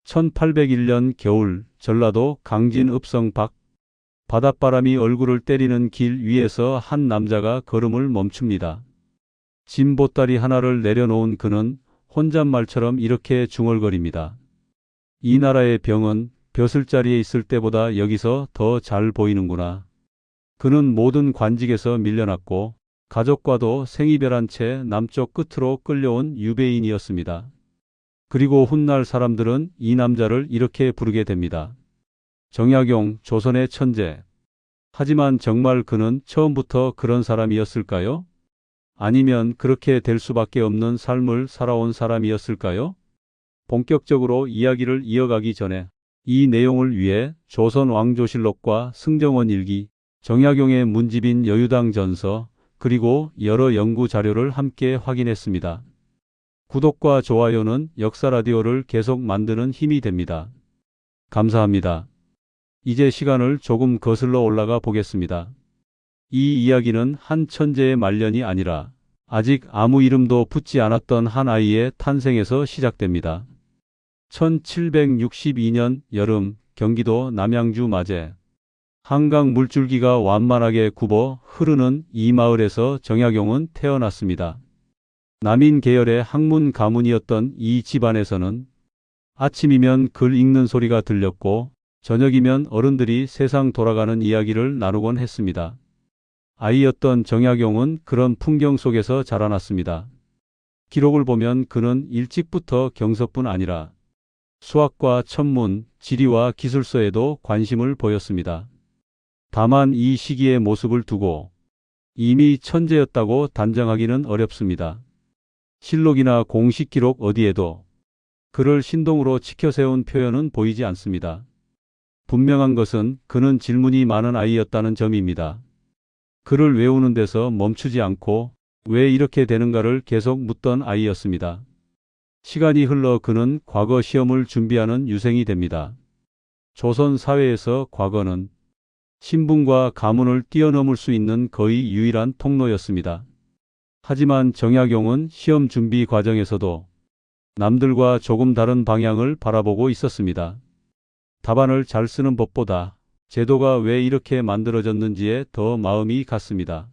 1801년 겨울 전라도 강진 읍성 밖 바닷바람이 얼굴을 때리는 길 위에서 한 남자가 걸음을 멈춥니다. 짐 보따리 하나를 내려놓은 그는 혼잣말처럼 이렇게 중얼거립니다. 이 나라의 병은 벼슬자리에 있을 때보다 여기서 더 잘 보이는구나. 그는 모든 관직에서 밀려났고 가족과도 생이별한 채 남쪽 끝으로 끌려온 유배인이었습니다. 그리고 훗날 사람들은 이 남자를 이렇게 부르게 됩니다. 정약용, 조선의 천재. 하지만 정말 그는 처음부터 그런 사람이었을까요? 아니면 그렇게 될 수밖에 없는 삶을 살아온 사람이었을까요? 본격적으로 이야기를 이어가기 전에 이 내용을 위해 조선 왕조실록과 승정원 일기, 정약용의 문집인 여유당 전서, 그리고 여러 연구 자료를 함께 확인했습니다. 구독과 좋아요는 역사라디오를 계속 만드는 힘이 됩니다. 감사합니다. 이제 시간을 조금 거슬러 올라가 보겠습니다. 이 이야기는 한 천재의 말년이 아니라 아직 아무 이름도 붙지 않았던 한 아이의 탄생에서 시작됩니다. 1762년 여름 경기도 남양주 마제 한강 물줄기가 완만하게 굽어 흐르는 이 마을에서 정약용은 태어났습니다. 남인 계열의 학문 가문이었던 이 집안에서는 아침이면 글 읽는 소리가 들렸고 저녁이면 어른들이 세상 돌아가는 이야기를 나누곤 했습니다. 아이였던 정약용은 그런 풍경 속에서 자라났습니다. 기록을 보면 그는 일찍부터 경서뿐 아니라 수학과 천문, 지리와 기술서에도 관심을 보였습니다. 다만 이 시기의 모습을 두고 이미 천재였다고 단정하기는 어렵습니다. 실록이나 공식 기록 어디에도 그를 신동으로 치켜세운 표현은 보이지 않습니다. 분명한 것은 그는 질문이 많은 아이였다는 점입니다. 글을 외우는 데서 멈추지 않고 왜 이렇게 되는가를 계속 묻던 아이였습니다. 시간이 흘러 그는 과거 시험을 준비하는 유생이 됩니다. 조선 사회에서 과거는 신분과 가문을 뛰어넘을 수 있는 거의 유일한 통로였습니다. 하지만 정약용은 시험 준비 과정에서도 남들과 조금 다른 방향을 바라보고 있었습니다. 답안을 잘 쓰는 법보다 제도가 왜 이렇게 만들어졌는지에 더 마음이 갔습니다.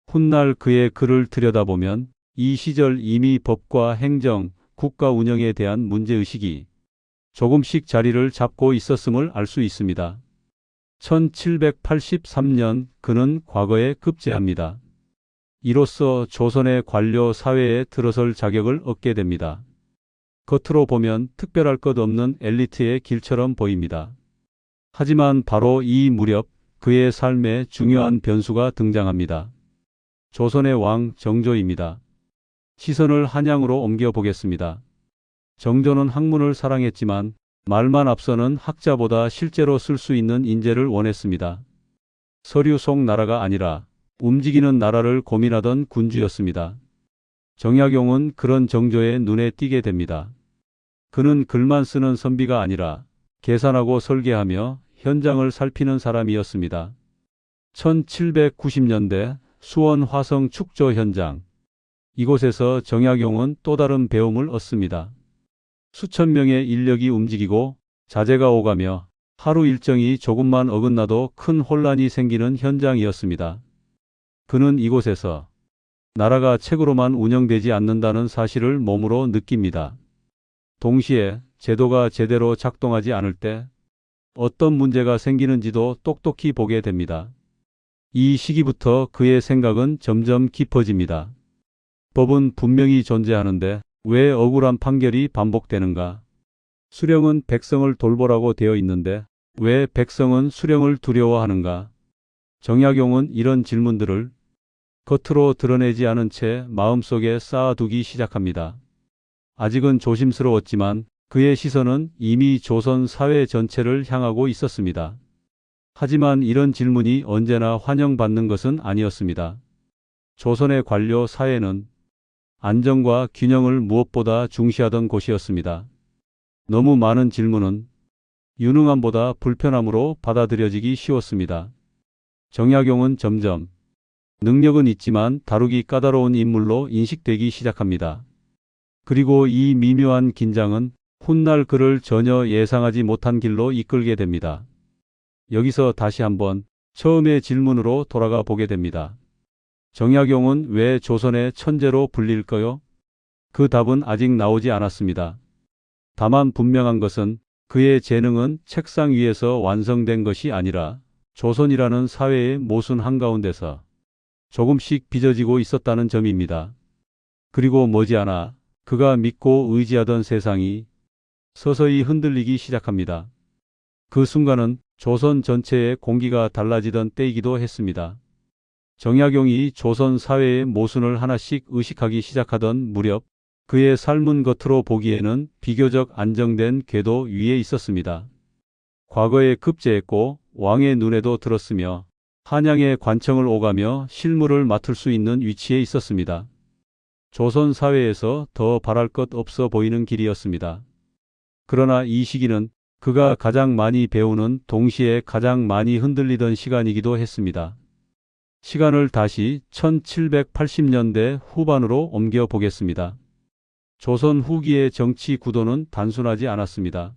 훗날 그의 글을 들여다보면 이 시절 이미 법과 행정, 국가 운영에 대한 문제의식이 조금씩 자리를 잡고 있었음을 알 수 있습니다. 1783년 그는 과거에 급제합니다. 이로써 조선의 관료 사회에 들어설 자격을 얻게 됩니다. 겉으로 보면 특별할 것 없는 엘리트의 길처럼 보입니다. 하지만 바로 이 무렵 그의 삶에 중요한 변수가 등장합니다. 조선의 왕 정조입니다. 시선을 한양으로 옮겨보겠습니다. 정조는 학문을 사랑했지만 말만 앞서는 학자보다 실제로 쓸 수 있는 인재를 원했습니다. 서류 속 나라가 아니라 움직이는 나라를 고민하던 군주였습니다. 정약용은 그런 정조의 눈에 띄게 됩니다. 그는 글만 쓰는 선비가 아니라 계산하고 설계하며 현장을 살피는 사람이었습니다. 1790년대 수원 화성 축조 현장. 이곳에서 정약용은 또 다른 배움을 얻습니다. 수천 명의 인력이 움직이고 자재가 오가며 하루 일정이 조금만 어긋나도 큰 혼란이 생기는 현장이었습니다. 그는 이곳에서 나라가 책으로만 운영되지 않는다는 사실을 몸으로 느낍니다. 동시에 제도가 제대로 작동하지 않을 때 어떤 문제가 생기는지도 똑똑히 보게 됩니다. 이 시기부터 그의 생각은 점점 깊어집니다. 법은 분명히 존재하는데 왜 억울한 판결이 반복되는가? 수령은 백성을 돌보라고 되어 있는데 왜 백성은 수령을 두려워하는가? 정약용은 이런 질문들을 겉으로 드러내지 않은 채 마음속에 쌓아두기 시작합니다. 아직은 조심스러웠지만 그의 시선은 이미 조선 사회 전체를 향하고 있었습니다. 하지만 이런 질문이 언제나 환영받는 것은 아니었습니다. 조선의 관료 사회는 안정과 균형을 무엇보다 중시하던 곳이었습니다. 너무 많은 질문은 유능함보다 불편함으로 받아들여지기 쉬웠습니다. 정약용은 점점 능력은 있지만 다루기 까다로운 인물로 인식되기 시작합니다. 그리고 이 미묘한 긴장은 훗날 그를 전혀 예상하지 못한 길로 이끌게 됩니다. 여기서 다시 한번 처음의 질문으로 돌아가 보게 됩니다. 정약용은 왜 조선의 천재로 불릴까요? 그 답은 아직 나오지 않았습니다. 다만 분명한 것은 그의 재능은 책상 위에서 완성된 것이 아니라 조선이라는 사회의 모순 한가운데서 조금씩 빚어지고 있었다는 점입니다. 그리고 머지않아 그가 믿고 의지하던 세상이 서서히 흔들리기 시작합니다. 그 순간은 조선 전체의 공기가 달라지던 때이기도 했습니다. 정약용이 조선 사회의 모순을 하나씩 의식하기 시작하던 무렵 그의 삶은 겉으로 보기에는 비교적 안정된 궤도 위에 있었습니다. 과거에 급제했고 왕의 눈에도 들었으며 한양의 관청을 오가며 실무를 맡을 수 있는 위치에 있었습니다. 조선 사회에서 더 바랄 것 없어 보이는 길이었습니다. 그러나 이 시기는 그가 가장 많이 배우는 동시에 가장 많이 흔들리던 시간이기도 했습니다. 시간을 다시 1780년대 후반으로 옮겨 보겠습니다. 조선 후기의 정치 구도는 단순하지 않았습니다.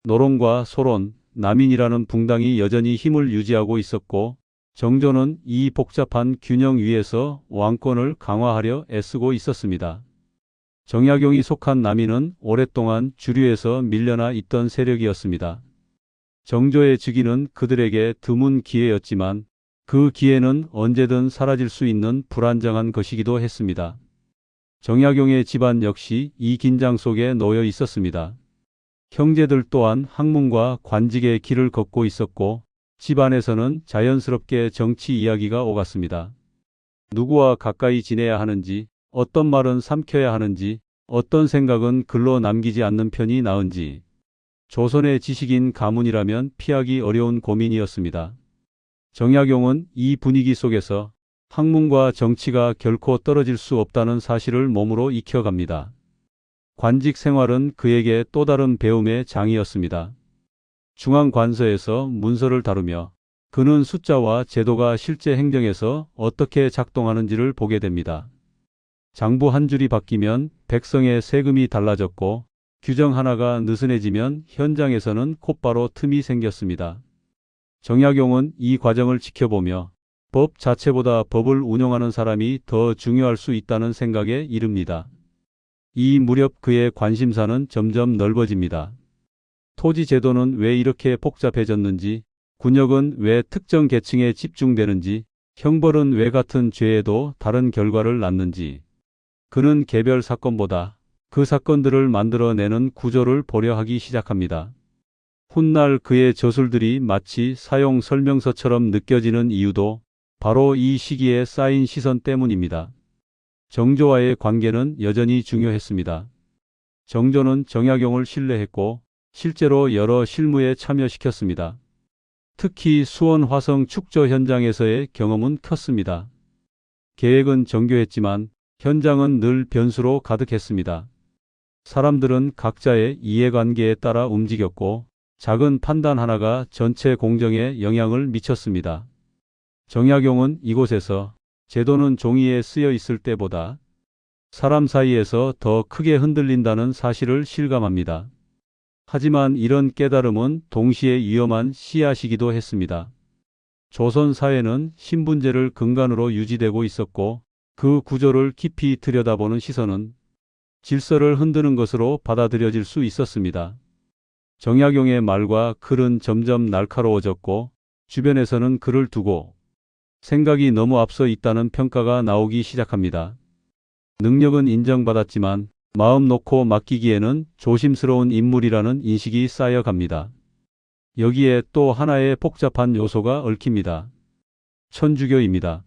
노론과 소론, 남인이라는 붕당이 여전히 힘을 유지하고 있었고 정조는 이 복잡한 균형 위에서 왕권을 강화하려 애쓰고 있었습니다. 정약용이 속한 남인은 오랫동안 주류에서 밀려나 있던 세력이었습니다. 정조의 즉위는 그들에게 드문 기회였지만 그 기회는 언제든 사라질 수 있는 불안정한 것이기도 했습니다. 정약용의 집안 역시 이 긴장 속에 놓여 있었습니다. 형제들 또한 학문과 관직의 길을 걷고 있었고 집안에서는 자연스럽게 정치 이야기가 오갔습니다. 누구와 가까이 지내야 하는지, 어떤 말은 삼켜야 하는지, 어떤 생각은 글로 남기지 않는 편이 나은지. 조선의 지식인 가문이라면 피하기 어려운 고민이었습니다. 정약용은 이 분위기 속에서 학문과 정치가 결코 떨어질 수 없다는 사실을 몸으로 익혀갑니다. 관직 생활은 그에게 또 다른 배움의 장이었습니다. 중앙관서에서 문서를 다루며 그는 숫자와 제도가 실제 행정에서 어떻게 작동하는지를 보게 됩니다. 장부 한 줄이 바뀌면 백성의 세금이 달라졌고 규정 하나가 느슨해지면 현장에서는 곧바로 틈이 생겼습니다. 정약용은 이 과정을 지켜보며 법 자체보다 법을 운용하는 사람이 더 중요할 수 있다는 생각에 이릅니다. 이 무렵 그의 관심사는 점점 넓어집니다. 토지 제도는 왜 이렇게 복잡해졌는지, 군역은 왜 특정 계층에 집중되는지, 형벌은 왜 같은 죄에도 다른 결과를 낳는지. 그는 개별 사건보다 그 사건들을 만들어내는 구조를 보려 하기 시작합니다. 훗날 그의 저술들이 마치 사용 설명서처럼 느껴지는 이유도 바로 이 시기에 쌓인 시선 때문입니다. 정조와의 관계는 여전히 중요했습니다. 정조는 정약용을 신뢰했고 실제로 여러 실무에 참여시켰습니다. 특히 수원 화성 축조 현장에서의 경험은 컸습니다. 계획은 정교했지만 현장은 늘 변수로 가득했습니다. 사람들은 각자의 이해관계에 따라 움직였고 작은 판단 하나가 전체 공정에 영향을 미쳤습니다. 정약용은 이곳에서 제도는 종이에 쓰여 있을 때보다 사람 사이에서 더 크게 흔들린다는 사실을 실감합니다. 하지만 이런 깨달음은 동시에 위험한 씨앗이기도 했습니다. 조선 사회는 신분제를 근간으로 유지되고 있었고 그 구조를 깊이 들여다보는 시선은 질서를 흔드는 것으로 받아들여질 수 있었습니다. 정약용의 말과 글은 점점 날카로워졌고 주변에서는 그를 두고 생각이 너무 앞서 있다는 평가가 나오기 시작합니다. 능력은 인정받았지만 마음 놓고 맡기기에는 조심스러운 인물이라는 인식이 쌓여갑니다. 여기에 또 하나의 복잡한 요소가 얽힙니다. 천주교입니다.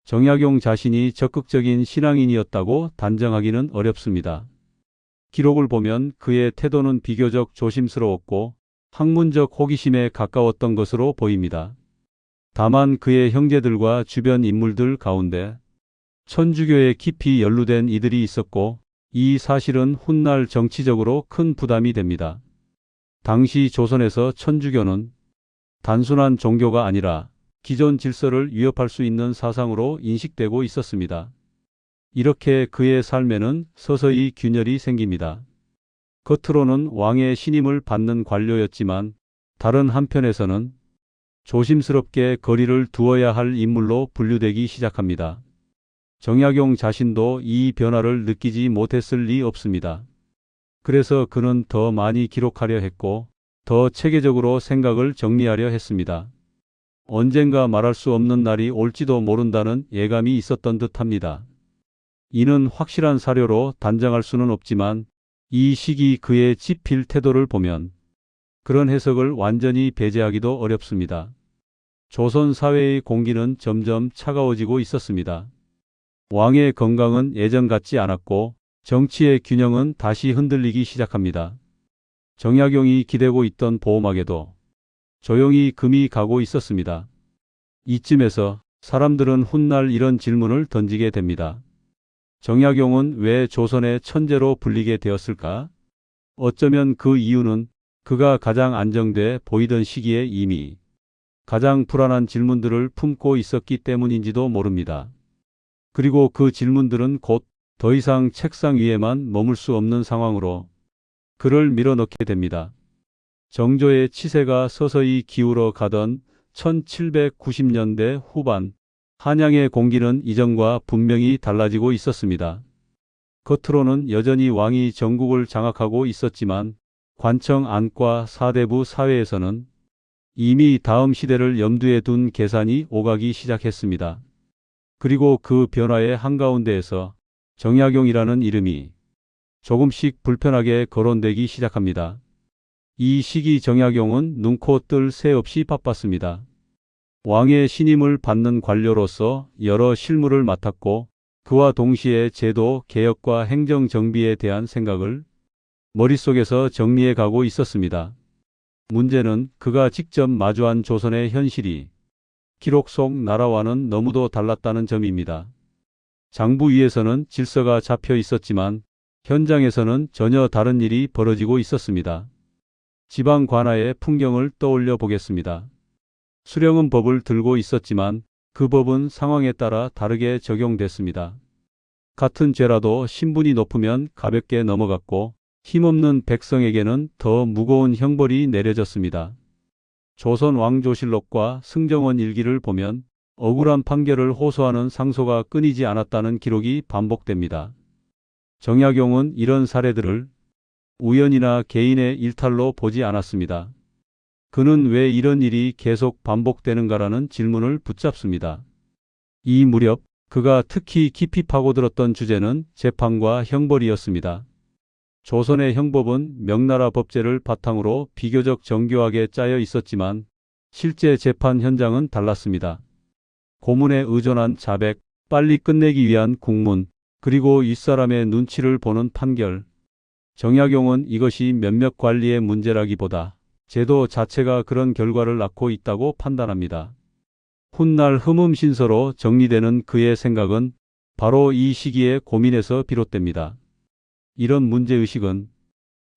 정약용 자신이 적극적인 신앙인이었다고 단정하기는 어렵습니다. 기록을 보면 그의 태도는 비교적 조심스러웠고 학문적 호기심에 가까웠던 것으로 보입니다. 다만 그의 형제들과 주변 인물들 가운데 천주교에 깊이 연루된 이들이 있었고 이 사실은 훗날 정치적으로 큰 부담이 됩니다. 당시 조선에서 천주교는 단순한 종교가 아니라 기존 질서를 위협할 수 있는 사상으로 인식되고 있었습니다. 이렇게 그의 삶에는 서서히 균열이 생깁니다. 겉으로는 왕의 신임을 받는 관료였지만 다른 한편에서는 조심스럽게 거리를 두어야 할 인물로 분류되기 시작합니다. 정약용 자신도 이 변화를 느끼지 못했을 리 없습니다. 그래서 그는 더 많이 기록하려 했고 더 체계적으로 생각을 정리하려 했습니다. 언젠가 말할 수 없는 날이 올지도 모른다는 예감이 있었던 듯합니다. 이는 확실한 사료로 단정할 수는 없지만 이 시기 그의 지필 태도를 보면 그런 해석을 완전히 배제하기도 어렵습니다. 조선 사회의 공기는 점점 차가워지고 있었습니다. 왕의 건강은 예전 같지 않았고 정치의 균형은 다시 흔들리기 시작합니다. 정약용이 기대고 있던 보호막에도 조용히 금이 가고 있었습니다. 이쯤에서 사람들은 훗날 이런 질문을 던지게 됩니다. 정약용은 왜 조선의 천재로 불리게 되었을까? 어쩌면 그 이유는 그가 가장 안정돼 보이던 시기에 이미 가장 불안한 질문들을 품고 있었기 때문인지도 모릅니다. 그리고 그 질문들은 곧 더 이상 책상 위에만 머물 수 없는 상황으로 그를 밀어넣게 됩니다. 정조의 치세가 서서히 기울어 가던 1790년대 후반, 한양의 공기는 이전과 분명히 달라지고 있었습니다. 겉으로는 여전히 왕이 전국을 장악하고 있었지만 관청 안과 사대부 사회에서는 이미 다음 시대를 염두에 둔 계산이 오가기 시작했습니다. 그리고 그 변화의 한가운데에서 정약용이라는 이름이 조금씩 불편하게 거론되기 시작합니다. 이 시기 정약용은 눈코 뜰 새 없이 바빴습니다. 왕의 신임을 받는 관료로서 여러 실무를 맡았고 그와 동시에 제도 개혁과 행정 정비에 대한 생각을 머릿속에서 정리해 가고 있었습니다. 문제는 그가 직접 마주한 조선의 현실이 기록 속 나라와는 너무도 달랐다는 점입니다. 장부 위에서는 질서가 잡혀 있었지만 현장에서는 전혀 다른 일이 벌어지고 있었습니다. 지방 관아의 풍경을 떠올려 보겠습니다. 수령은 법을 들고 있었지만 그 법은 상황에 따라 다르게 적용됐습니다. 같은 죄라도 신분이 높으면 가볍게 넘어갔고 힘없는 백성에게는 더 무거운 형벌이 내려졌습니다. 조선 왕조실록과 승정원 일기를 보면 억울한 판결을 호소하는 상소가 끊이지 않았다는 기록이 반복됩니다. 정약용은 이런 사례들을 우연이나 개인의 일탈로 보지 않았습니다. 그는 왜 이런 일이 계속 반복되는가라는 질문을 붙잡습니다. 이 무렵 그가 특히 깊이 파고들었던 주제는 재판과 형벌이었습니다. 조선의 형법은 명나라 법제를 바탕으로 비교적 정교하게 짜여 있었지만 실제 재판 현장은 달랐습니다. 고문에 의존한 자백, 빨리 끝내기 위한 국문, 그리고 윗사람의 눈치를 보는 판결. 정약용은 이것이 면역 관리의 문제라기보다 제도 자체가 그런 결과를 낳고 있다고 판단합니다. 훗날 흠음신서로 정리되는 그의 생각은 바로 이 시기의 고민에서 비롯됩니다. 이런 문제의식은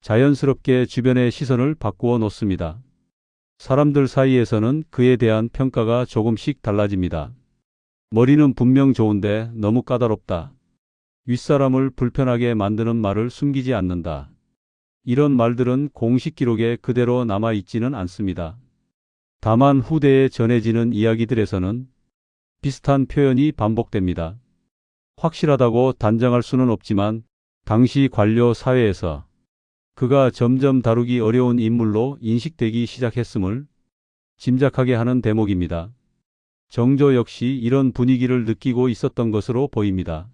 자연스럽게 주변의 시선을 바꾸어 놓습니다. 사람들 사이에서는 그에 대한 평가가 조금씩 달라집니다. 머리는 분명 좋은데 너무 까다롭다. 윗사람을 불편하게 만드는 말을 숨기지 않는다. 이런 말들은 공식 기록에 그대로 남아있지는 않습니다. 다만 후대에 전해지는 이야기들에서는 비슷한 표현이 반복됩니다. 확실하다고 단정할 수는 없지만 당시 관료 사회에서 그가 점점 다루기 어려운 인물로 인식되기 시작했음을 짐작하게 하는 대목입니다. 정조 역시 이런 분위기를 느끼고 있었던 것으로 보입니다.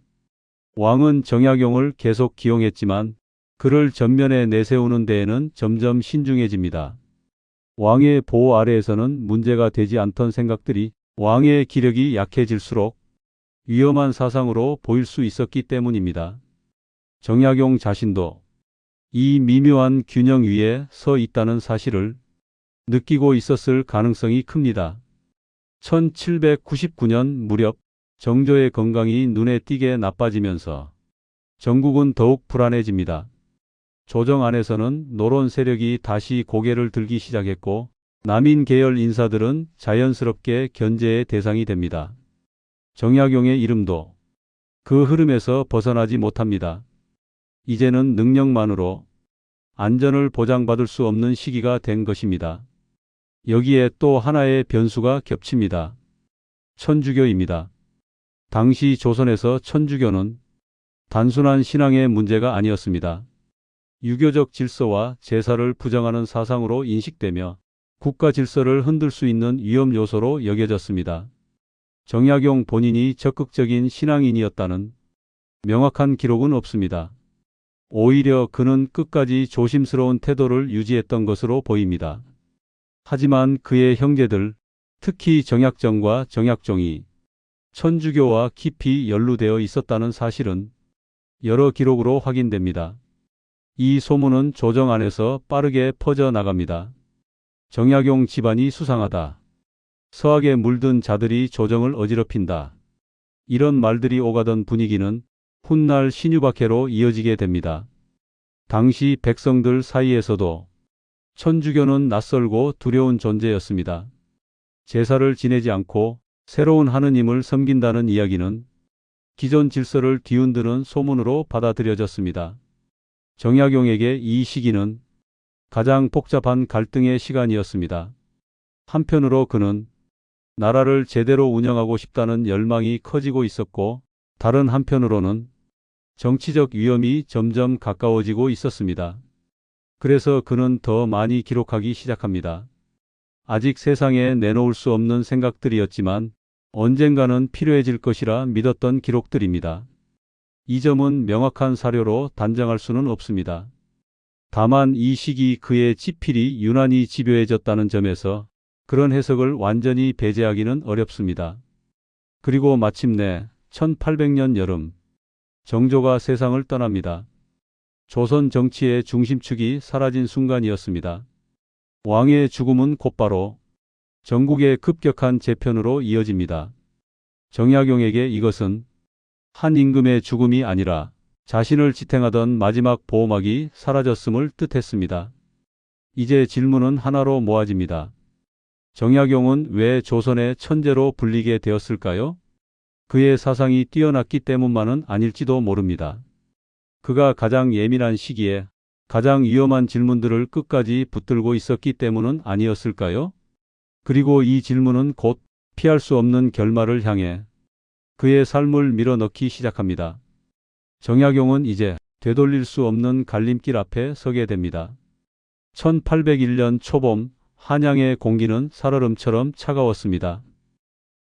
왕은 정약용을 계속 기용했지만 그를 전면에 내세우는 데에는 점점 신중해집니다. 왕의 보호 아래에서는 문제가 되지 않던 생각들이 왕의 기력이 약해질수록 위험한 사상으로 보일 수 있었기 때문입니다. 정약용 자신도 이 미묘한 균형 위에 서 있다는 사실을 느끼고 있었을 가능성이 큽니다. 1799년 무렵 정조의 건강이 눈에 띄게 나빠지면서 전국은 더욱 불안해집니다. 조정 안에서는 노론 세력이 다시 고개를 들기 시작했고 남인 계열 인사들은 자연스럽게 견제의 대상이 됩니다. 정약용의 이름도 그 흐름에서 벗어나지 못합니다. 이제는 능력만으로 안전을 보장받을 수 없는 시기가 된 것입니다. 여기에 또 하나의 변수가 겹칩니다. 천주교입니다. 당시 조선에서 천주교는 단순한 신앙의 문제가 아니었습니다. 유교적 질서와 제사를 부정하는 사상으로 인식되며 국가 질서를 흔들 수 있는 위험 요소로 여겨졌습니다. 정약용 본인이 적극적인 신앙인이었다는 명확한 기록은 없습니다. 오히려 그는 끝까지 조심스러운 태도를 유지했던 것으로 보입니다. 하지만 그의 형제들, 특히 정약정과 정약종이 천주교와 깊이 연루되어 있었다는 사실은 여러 기록으로 확인됩니다. 이 소문은 조정 안에서 빠르게 퍼져나갑니다. 정약용 집안이 수상하다. 서학에 물든 자들이 조정을 어지럽힌다. 이런 말들이 오가던 분위기는 훗날 신유박해로 이어지게 됩니다. 당시 백성들 사이에서도 천주교는 낯설고 두려운 존재였습니다. 제사를 지내지 않고 새로운 하느님을 섬긴다는 이야기는 기존 질서를 뒤흔드는 소문으로 받아들여졌습니다. 정약용에게 이 시기는 가장 복잡한 갈등의 시간이었습니다. 한편으로 그는 나라를 제대로 운영하고 싶다는 열망이 커지고 있었고, 다른 한편으로는 정치적 위험이 점점 가까워지고 있었습니다. 그래서 그는 더 많이 기록하기 시작합니다. 아직 세상에 내놓을 수 없는 생각들이었지만 언젠가는 필요해질 것이라 믿었던 기록들입니다. 이 점은 명확한 사료로 단정할 수는 없습니다. 다만 이 시기 그의 지필이 유난히 집요해졌다는 점에서 그런 해석을 완전히 배제하기는 어렵습니다. 그리고 마침내 1800년 여름, 정조가 세상을 떠납니다. 조선 정치의 중심축이 사라진 순간이었습니다. 왕의 죽음은 곧바로 전국의 급격한 재편으로 이어집니다. 정약용에게 이것은 한 임금의 죽음이 아니라 자신을 지탱하던 마지막 보호막이 사라졌음을 뜻했습니다. 이제 질문은 하나로 모아집니다. 정약용은 왜 조선의 천재로 불리게 되었을까요? 그의 사상이 뛰어났기 때문만은 아닐지도 모릅니다. 그가 가장 예민한 시기에 가장 위험한 질문들을 끝까지 붙들고 있었기 때문은 아니었을까요? 그리고 이 질문은 곧 피할 수 없는 결말을 향해 그의 삶을 밀어넣기 시작합니다. 정약용은 이제 되돌릴 수 없는 갈림길 앞에 서게 됩니다. 1801년 초봄, 한양의 공기는 살얼음처럼 차가웠습니다.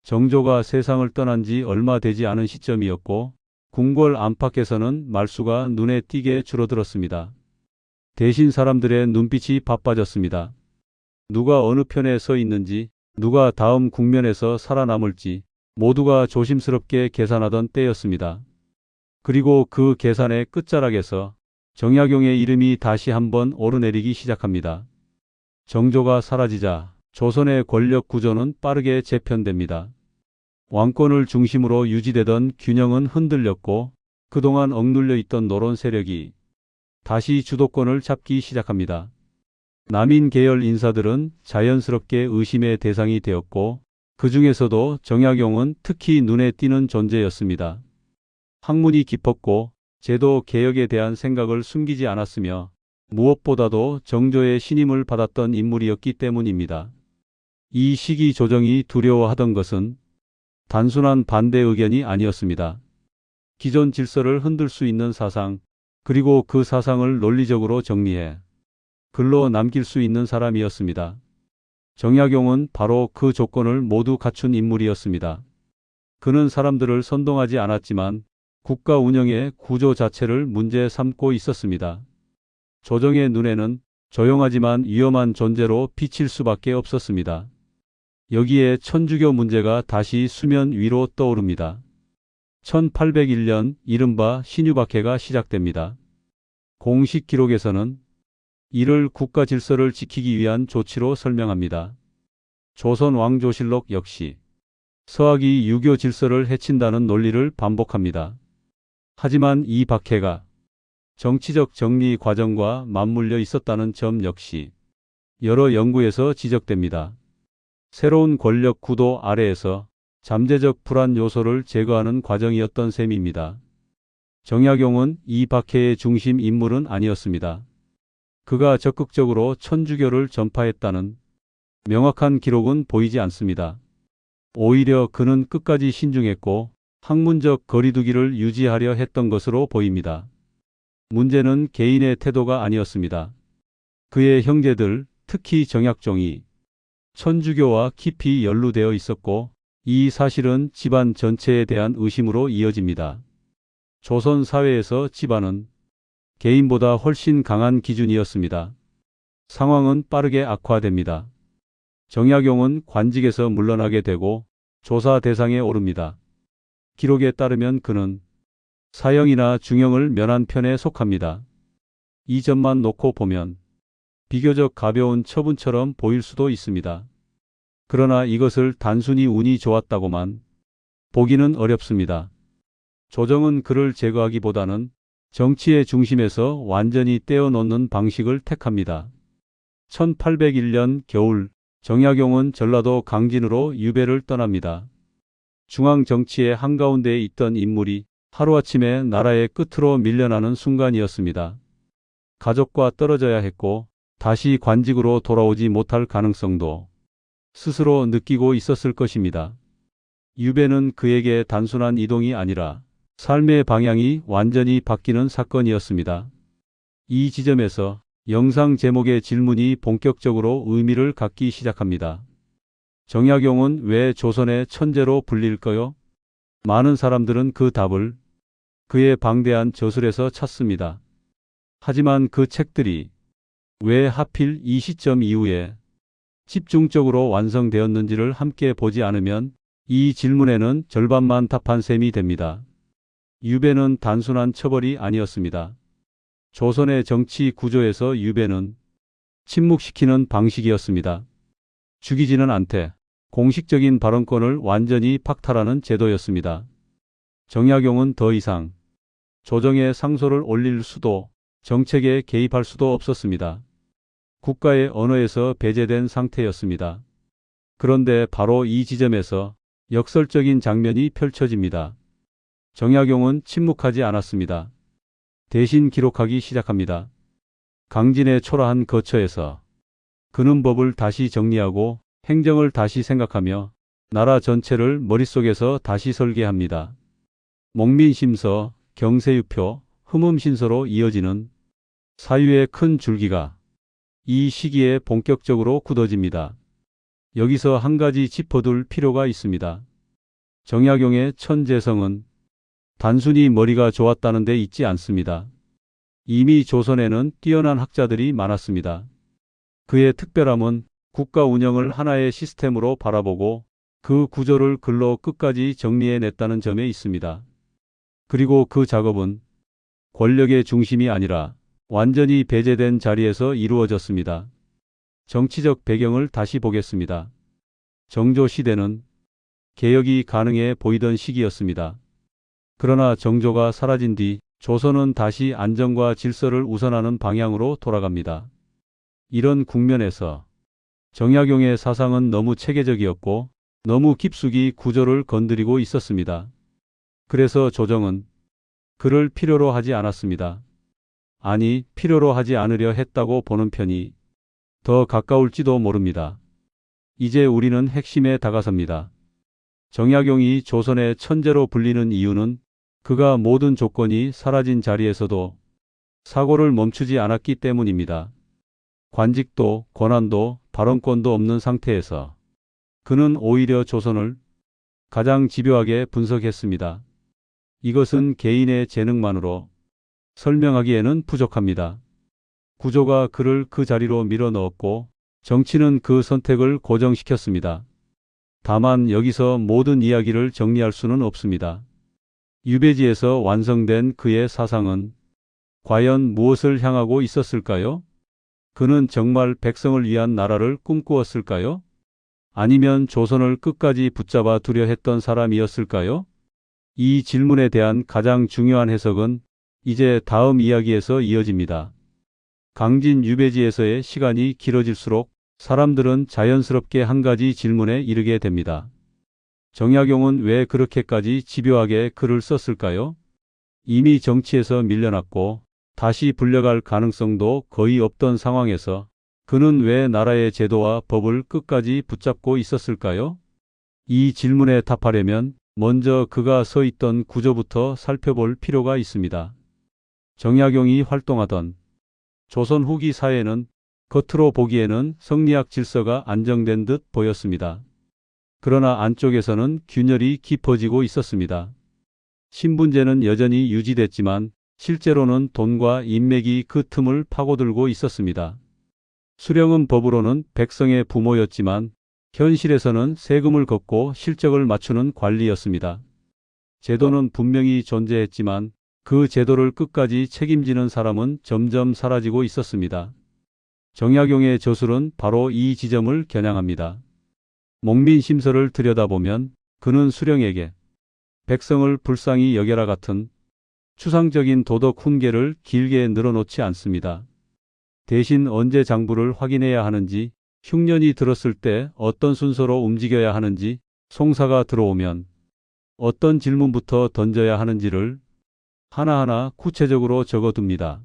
정조가 세상을 떠난 지 얼마 되지 않은 시점이었고, 궁궐 안팎에서는 말수가 눈에 띄게 줄어들었습니다. 대신 사람들의 눈빛이 바빠졌습니다. 누가 어느 편에 서 있는지, 누가 다음 국면에서 살아남을지 모두가 조심스럽게 계산하던 때였습니다. 그리고 그 계산의 끝자락에서 정약용의 이름이 다시 한번 오르내리기 시작합니다. 정조가 사라지자 조선의 권력 구조는 빠르게 재편됩니다. 왕권을 중심으로 유지되던 균형은 흔들렸고, 그동안 억눌려 있던 노론 세력이 다시 주도권을 잡기 시작합니다. 남인 계열 인사들은 자연스럽게 의심의 대상이 되었고, 그 중에서도 정약용은 특히 눈에 띄는 존재였습니다. 학문이 깊었고 제도 개혁에 대한 생각을 숨기지 않았으며 무엇보다도 정조의 신임을 받았던 인물이었기 때문입니다. 이 시기 조정이 두려워하던 것은 단순한 반대 의견이 아니었습니다. 기존 질서를 흔들 수 있는 사상, 그리고 그 사상을 논리적으로 정리해 글로 남길 수 있는 사람이었습니다. 정약용은 바로 그 조건을 모두 갖춘 인물이었습니다. 그는 사람들을 선동하지 않았지만 국가 운영의 구조 자체를 문제 삼고 있었습니다. 조정의 눈에는 조용하지만 위험한 존재로 비칠 수밖에 없었습니다. 여기에 천주교 문제가 다시 수면 위로 떠오릅니다. 1801년 이른바 신유박해가 시작됩니다. 공식 기록에서는 이를 국가 질서를 지키기 위한 조치로 설명합니다. 조선 왕조실록 역시 서학이 유교 질서를 해친다는 논리를 반복합니다. 하지만 이 박해가 정치적 정리 과정과 맞물려 있었다는 점 역시 여러 연구에서 지적됩니다. 새로운 권력 구도 아래에서 잠재적 불안 요소를 제거하는 과정이었던 셈입니다. 정약용은 이 박해의 중심 인물은 아니었습니다. 그가 적극적으로 천주교를 전파했다는 명확한 기록은 보이지 않습니다. 오히려 그는 끝까지 신중했고 학문적 거리두기를 유지하려 했던 것으로 보입니다. 문제는 개인의 태도가 아니었습니다. 그의 형제들, 특히 정약종이 천주교와 깊이 연루되어 있었고 이 사실은 집안 전체에 대한 의심으로 이어집니다. 조선 사회에서 집안은 개인보다 훨씬 강한 기준이었습니다. 상황은 빠르게 악화됩니다. 정약용은 관직에서 물러나게 되고 조사 대상에 오릅니다. 기록에 따르면 그는 사형이나 중형을 면한 편에 속합니다. 이 점만 놓고 보면 비교적 가벼운 처분처럼 보일 수도 있습니다. 그러나 이것을 단순히 운이 좋았다고만 보기는 어렵습니다. 조정은 그를 제거하기보다는 정치의 중심에서 완전히 떼어놓는 방식을 택합니다. 1801년 겨울 정약용은 전라도 강진으로 유배를 떠납니다. 중앙 정치의 한가운데에 있던 인물이 하루아침에 나라의 끝으로 밀려나는 순간이었습니다. 가족과 떨어져야 했고 다시 관직으로 돌아오지 못할 가능성도 스스로 느끼고 있었을 것입니다. 유배는 그에게 단순한 이동이 아니라 삶의 방향이 완전히 바뀌는 사건이었습니다. 이 지점에서 영상 제목의 질문이 본격적으로 의미를 갖기 시작합니다. 정약용은 왜 조선의 천재로 불릴까요? 많은 사람들은 그 답을 그의 방대한 저술에서 찾습니다. 하지만 그 책들이 왜 하필 이 시점 이후에 집중적으로 완성되었는지를 함께 보지 않으면 이 질문에는 절반만 답한 셈이 됩니다. 유배는 단순한 처벌이 아니었습니다. 조선의 정치 구조에서 유배는 침묵시키는 방식이었습니다. 죽이지는 않되 공식적인 발언권을 완전히 박탈하는 제도였습니다. 정약용은 더 이상 조정에 상소를 올릴 수도 정책에 개입할 수도 없었습니다. 국가의 언어에서 배제된 상태였습니다. 그런데 바로 이 지점에서 역설적인 장면이 펼쳐집니다. 정약용은 침묵하지 않았습니다. 대신 기록하기 시작합니다. 강진의 초라한 거처에서 그는 법을 다시 정리하고 행정을 다시 생각하며 나라 전체를 머릿속에서 다시 설계합니다. 목민심서, 경세유표, 흠음신서로 이어지는 사유의 큰 줄기가 이 시기에 본격적으로 굳어집니다. 여기서 한 가지 짚어둘 필요가 있습니다. 정약용의 천재성은 단순히 머리가 좋았다는 데 있지 않습니다. 이미 조선에는 뛰어난 학자들이 많았습니다. 그의 특별함은 국가 운영을 하나의 시스템으로 바라보고 그 구조를 글로 끝까지 정리해냈다는 점에 있습니다. 그리고 그 작업은 권력의 중심이 아니라 완전히 배제된 자리에서 이루어졌습니다. 정치적 배경을 다시 보겠습니다. 정조 시대는 개혁이 가능해 보이던 시기였습니다. 그러나 정조가 사라진 뒤 조선은 다시 안정과 질서를 우선하는 방향으로 돌아갑니다. 이런 국면에서 정약용의 사상은 너무 체계적이었고 너무 깊숙이 구조를 건드리고 있었습니다. 그래서 조정은 그를 필요로 하지 않았습니다. 아니, 필요로 하지 않으려 했다고 보는 편이 더 가까울지도 모릅니다. 이제 우리는 핵심에 다가섭니다. 정약용이 조선의 천재로 불리는 이유는 그가 모든 조건이 사라진 자리에서도 사고를 멈추지 않았기 때문입니다. 관직도 권한도 발언권도 없는 상태에서 그는 오히려 조선을 가장 집요하게 분석했습니다. 이것은 개인의 재능만으로 설명하기에는 부족합니다. 구조가 그를 그 자리로 밀어넣었고 정치는 그 선택을 고정시켰습니다. 다만 여기서 모든 이야기를 정리할 수는 없습니다. 유배지에서 완성된 그의 사상은 과연 무엇을 향하고 있었을까요? 그는 정말 백성을 위한 나라를 꿈꾸었을까요? 아니면 조선을 끝까지 붙잡아 두려 했던 사람이었을까요? 이 질문에 대한 가장 중요한 해석은 이제 다음 이야기에서 이어집니다. 강진 유배지에서의 시간이 길어질수록 사람들은 자연스럽게 한 가지 질문에 이르게 됩니다. 정약용은 왜 그렇게까지 집요하게 글을 썼을까요? 이미 정치에서 밀려났고 다시 불려갈 가능성도 거의 없던 상황에서 그는 왜 나라의 제도와 법을 끝까지 붙잡고 있었을까요? 이 질문에 답하려면 먼저 그가 서 있던 구조부터 살펴볼 필요가 있습니다. 정약용이 활동하던 조선 후기 사회는 겉으로 보기에는 성리학 질서가 안정된 듯 보였습니다. 그러나 안쪽에서는 균열이 깊어지고 있었습니다. 신분제는 여전히 유지됐지만 실제로는 돈과 인맥이 그 틈을 파고들고 있었습니다. 수령은 법으로는 백성의 부모였지만 현실에서는 세금을 걷고 실적을 맞추는 관리였습니다. 제도는 분명히 존재했지만 그 제도를 끝까지 책임지는 사람은 점점 사라지고 있었습니다. 정약용의 저술은 바로 이 지점을 겨냥합니다. 목민심서를 들여다보면 그는 수령에게 백성을 불쌍히 여겨라 같은 추상적인 도덕 훈계를 길게 늘어놓지 않습니다. 대신 언제 장부를 확인해야 하는지, 흉년이 들었을 때 어떤 순서로 움직여야 하는지, 송사가 들어오면 어떤 질문부터 던져야 하는지를 하나하나 구체적으로 적어둡니다.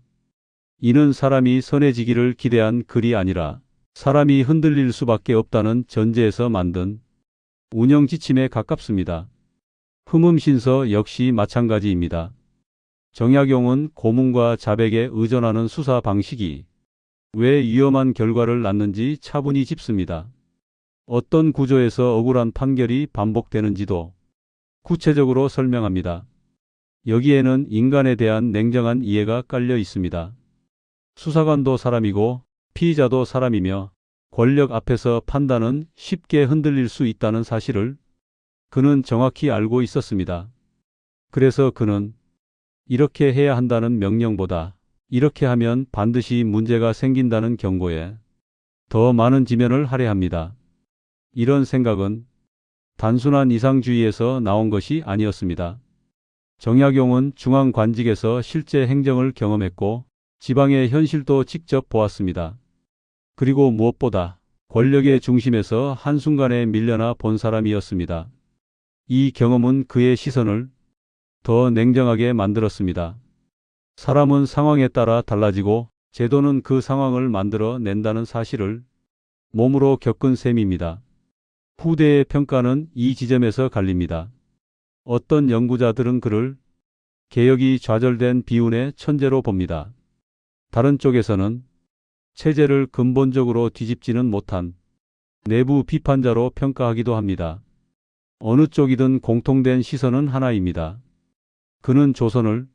이는 사람이 선해지기를 기대한 글이 아니라 사람이 흔들릴 수밖에 없다는 전제에서 만든 운영 지침에 가깝습니다. 흠음신서 역시 마찬가지입니다. 정약용은 고문과 자백에 의존하는 수사 방식이 왜 위험한 결과를 낳는지 차분히 짚습니다. 어떤 구조에서 억울한 판결이 반복되는지도 구체적으로 설명합니다. 여기에는 인간에 대한 냉정한 이해가 깔려 있습니다. 수사관도 사람이고 피의자도 사람이며 권력 앞에서 판단은 쉽게 흔들릴 수 있다는 사실을 그는 정확히 알고 있었습니다. 그래서 그는 이렇게 해야 한다는 명령보다 이렇게 하면 반드시 문제가 생긴다는 경고에 더 많은 지면을 할애합니다. 이런 생각은 단순한 이상주의에서 나온 것이 아니었습니다. 정약용은 중앙관직에서 실제 행정을 경험했고 지방의 현실도 직접 보았습니다. 그리고 무엇보다 권력의 중심에서 한순간에 밀려나 본 사람이었습니다. 이 경험은 그의 시선을 더 냉정하게 만들었습니다. 사람은 상황에 따라 달라지고 제도는 그 상황을 만들어 낸다는 사실을 몸으로 겪은 셈입니다. 후대의 평가는 이 지점에서 갈립니다. 어떤 연구자들은 그를 개혁이 좌절된 비운의 천재로 봅니다. 다른 쪽에서는 체제를 근본적으로 뒤집지는 못한 내부 비판자로 평가하기도 합니다. 어느 쪽이든 공통된 시선은 하나입니다. 그는 조선을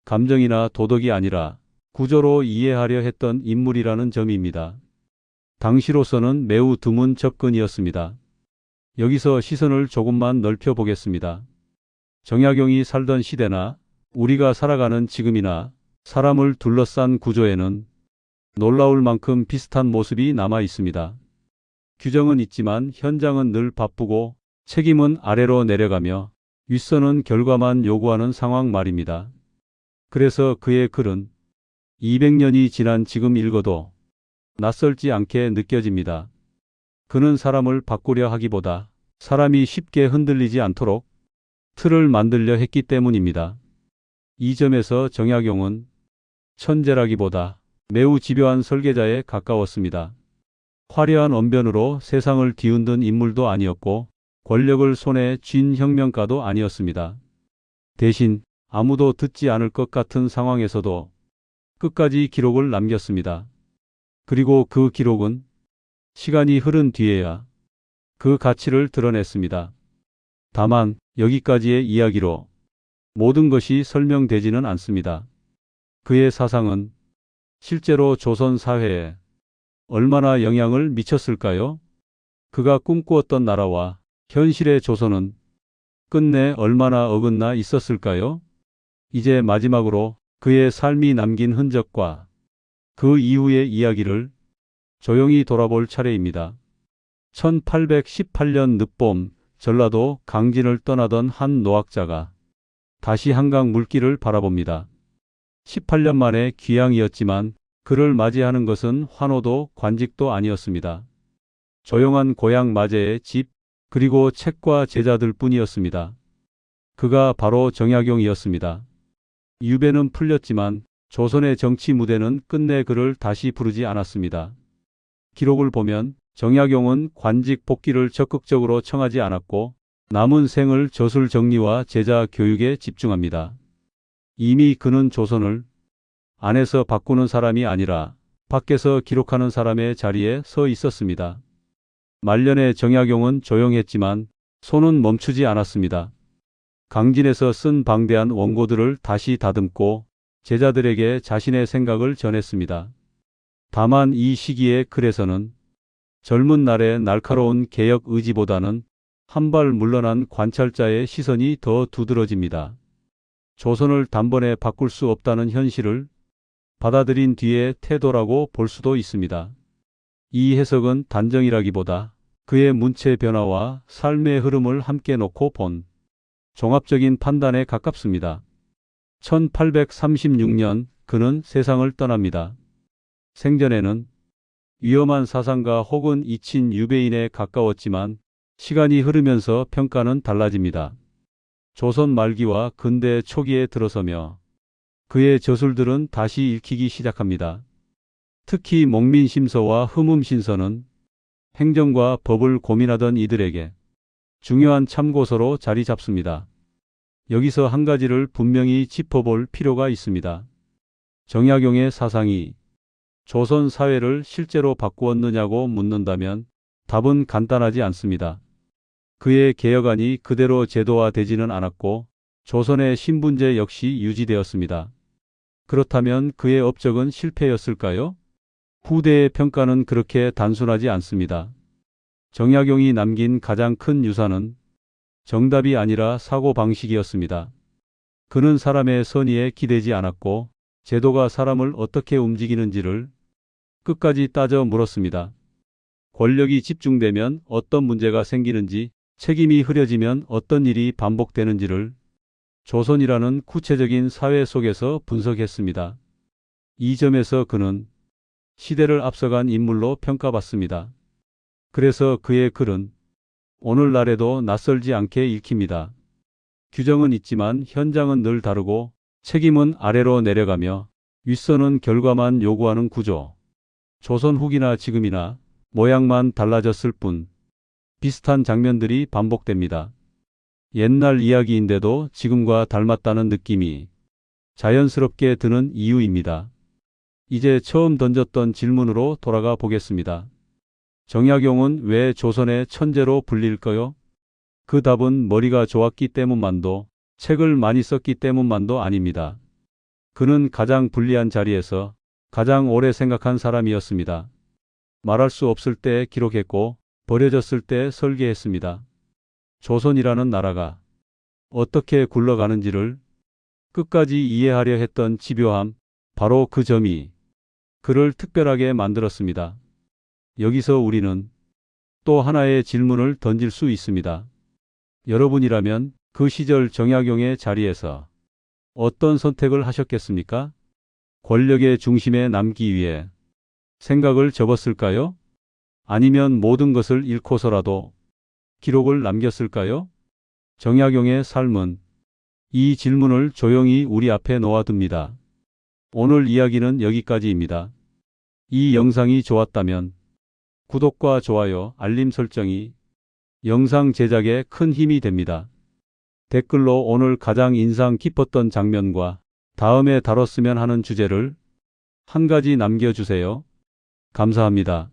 감정이나 도덕이 아니라 구조로 이해하려 했던 인물이라는 점입니다. 당시로서는 매우 드문 접근이었습니다. 여기서 시선을 조금만 넓혀 보겠습니다. 정약용이 살던 시대나 우리가 살아가는 지금이나 사람을 둘러싼 구조에는 놀라울 만큼 비슷한 모습이 남아 있습니다. 규정은 있지만 현장은 늘 바쁘고 책임은 아래로 내려가며 윗선은 결과만 요구하는 상황 말입니다. 그래서 그의 글은 200년이 지난 지금 읽어도 낯설지 않게 느껴집니다. 그는 사람을 바꾸려 하기보다 사람이 쉽게 흔들리지 않도록 틀을 만들려 했기 때문입니다. 이 점에서 정약용은 천재라기보다 매우 집요한 설계자에 가까웠습니다. 화려한 언변으로 세상을 뒤흔든 인물도 아니었고 권력을 손에 쥔 혁명가도 아니었습니다. 대신 아무도 듣지 않을 것 같은 상황에서도 끝까지 기록을 남겼습니다. 그리고 그 기록은 시간이 흐른 뒤에야 그 가치를 드러냈습니다. 다만 여기까지의 이야기로 모든 것이 설명되지는 않습니다. 그의 사상은 실제로 조선 사회에 얼마나 영향을 미쳤을까요? 그가 꿈꾸었던 나라와 현실의 조선은 끝내 얼마나 어긋나 있었을까요? 이제 마지막으로 그의 삶이 남긴 흔적과 그 이후의 이야기를 조용히 돌아볼 차례입니다. 1818년 늦봄 전라도 강진을 떠나던 한 노학자가 다시 한강 물길을 바라봅니다. 18년 만에 귀향이었지만 그를 맞이하는 것은 환호도 관직도 아니었습니다. 조용한 고향 마제의 집 그리고 책과 제자들 뿐이었습니다. 그가 바로 정약용이었습니다. 유배는 풀렸지만 조선의 정치 무대는 끝내 그를 다시 부르지 않았습니다. 기록을 보면 정약용은 관직 복귀를 적극적으로 청하지 않았고 남은 생을 저술 정리와 제자 교육에 집중합니다. 이미 그는 조선을 안에서 바꾸는 사람이 아니라 밖에서 기록하는 사람의 자리에 서 있었습니다. 말년에 정약용은 조용했지만 손은 멈추지 않았습니다. 강진에서 쓴 방대한 원고들을 다시 다듬고 제자들에게 자신의 생각을 전했습니다. 다만 이 시기의 글에서는 젊은 날의 날카로운 개혁 의지보다는 한 발 물러난 관찰자의 시선이 더 두드러집니다. 조선을 단번에 바꿀 수 없다는 현실을 받아들인 뒤의 태도라고 볼 수도 있습니다. 이 해석은 단정이라기보다 그의 문체 변화와 삶의 흐름을 함께 놓고 본 종합적인 판단에 가깝습니다. 1836년 그는 세상을 떠납니다. 생전에는 위험한 사상가 혹은 이친 유배인에 가까웠지만 시간이 흐르면서 평가는 달라집니다. 조선 말기와 근대 초기에 들어서며 그의 저술들은 다시 읽히기 시작합니다. 특히 목민심서와 흠음신서는 행정과 법을 고민하던 이들에게 중요한 참고서로 자리 잡습니다. 여기서 한 가지를 분명히 짚어볼 필요가 있습니다. 정약용의 사상이 조선 사회를 실제로 바꾸었느냐고 묻는다면 답은 간단하지 않습니다. 그의 개혁안이 그대로 제도화되지는 않았고 조선의 신분제 역시 유지되었습니다. 그렇다면 그의 업적은 실패였을까요? 후대의 평가는 그렇게 단순하지 않습니다. 정약용이 남긴 가장 큰 유산은 정답이 아니라 사고방식이었습니다. 그는 사람의 선의에 기대지 않았고 제도가 사람을 어떻게 움직이는지를 끝까지 따져 물었습니다. 권력이 집중되면 어떤 문제가 생기는지, 책임이 흐려지면 어떤 일이 반복되는지를 조선이라는 구체적인 사회 속에서 분석했습니다. 이 점에서 그는 시대를 앞서간 인물로 평가받습니다. 그래서 그의 글은 오늘날에도 낯설지 않게 읽힙니다. 규정은 있지만 현장은 늘 다르고 책임은 아래로 내려가며 윗선은 결과만 요구하는 구조. 조선 후기나 지금이나 모양만 달라졌을 뿐 비슷한 장면들이 반복됩니다. 옛날 이야기인데도 지금과 닮았다는 느낌이 자연스럽게 드는 이유입니다. 이제 처음 던졌던 질문으로 돌아가 보겠습니다. 정약용은 왜 조선의 천재로 불릴까요? 그 답은 머리가 좋았기 때문만도, 책을 많이 썼기 때문만도 아닙니다. 그는 가장 불리한 자리에서 가장 오래 생각한 사람이었습니다. 말할 수 없을 때 기록했고 버려졌을 때 설계했습니다. 조선이라는 나라가 어떻게 굴러가는지를 끝까지 이해하려 했던 집요함, 바로 그 점이 그를 특별하게 만들었습니다. 여기서 우리는 또 하나의 질문을 던질 수 있습니다. 여러분이라면 그 시절 정약용의 자리에서 어떤 선택을 하셨겠습니까? 권력의 중심에 남기 위해 생각을 접었을까요? 아니면 모든 것을 잃고서라도 기록을 남겼을까요? 정약용의 삶은 이 질문을 조용히 우리 앞에 놓아둡니다. 오늘 이야기는 여기까지입니다. 이 영상이 좋았다면 구독과 좋아요, 알림 설정이 영상 제작에 큰 힘이 됩니다. 댓글로 오늘 가장 인상 깊었던 장면과 다음에 다뤘으면 하는 주제를 한 가지 남겨주세요. 감사합니다.